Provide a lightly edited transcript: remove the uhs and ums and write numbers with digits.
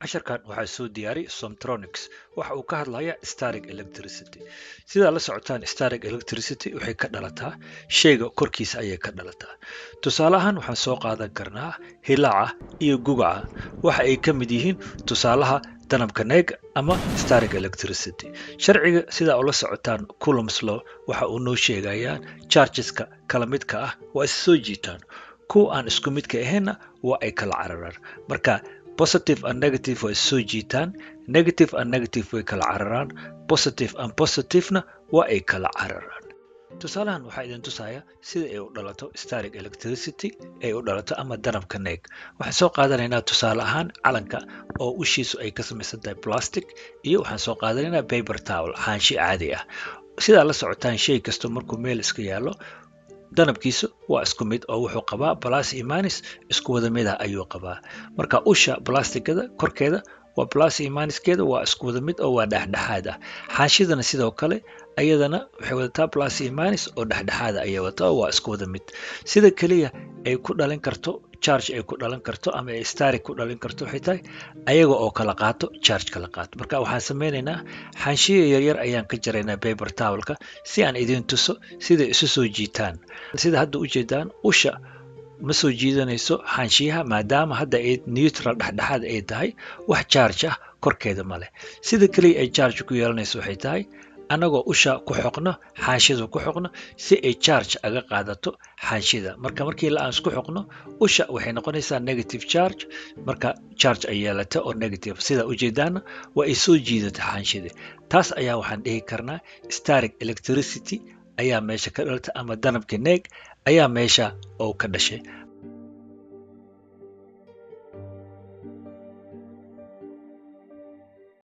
casharkan waxaa soo diyaari Somtronics waxa uu ka hadlayaa static electricity. Sidaa la socotaan static electricity waxay ka dhalataa shayga korkiisa ayay ka dhalataa. Tusaale ahaan waxaan soo qaadan karnaa hilaaca iyo gugaca waxa ay ka mid yihiin tusaalaha danabka neeg ama static electricity. Sharciga sidaa ula socotaan Coulomb's law waxa uu noo sheegayaa chargeska kala midka ah waa is soo jiitaan. Kuwa aan isku midka ahaynna waa ay kala cararaan. Marka positive and negative way soo jiitaan, negative and negative way kala cararaan, positive and positive-na waa ay kala cararaan. Tusaalahan waxaa idin tusaaya sida ay u dhalato static electricity ay u dhalato ama danabka neeg. Waxaan soo qaadanaynaa tusaale ahaan calanka oo ushiisu ay ka samaysan tahay plastic iyo waxaan soo qaadanaynaa paper towel, xaanshi caadi ah. Sidaa la socotaan shay kasto markuu meel iska yaalo danabkiisu waa isku mid oo wuxuu qabaa plus iyo minus isku wada mid ah ayuu qabaa. Marka usha plasticada korkeeda waa plus iyo minuskeeda waa isku wada mid oo waa dhexdhexaad ah. Xaanshidana sidoo kale ayadana waxay wadataa plus iyo minus oo dhexdhexaad ah ayay wadataa waa isku wada mid. Sida kaliya ay ku dhalin karto charge ay ku dhalan karto ama ay static ku dhalin karto waxay tahay ayaga oo kala qaato charge kala qaato. Marka waxaan sameynaynaa xaanshiyo yaryar ayaan ka jaraynaa paper towelka si aan idin tuso sida isu soo jiitaan. Sida hadda u jeedaan usha ma soo jiidanayso xaanshiyaha maadaama hadda ay neutral dhexdhexaad ay tahay wax charge ah korkeeda ma leh. Sida kaliya ay charge ku yeelanayso waxay tahay anagoo usha ku xoqno xaanshida ku xoqno si ay charge aga qaadato xaanshida. Markii la aan isku xoqno usha waxay noqonaysaa negative charge marka charge ay yeelata oo negative sida u jeedaana waa ay soo jiidata xaanshida. Taas ayaa waxaan dhihi karnaa static electricity ayaa meesha ka dhalata ama danabka neeg ayaa meesha oo ka dhashay.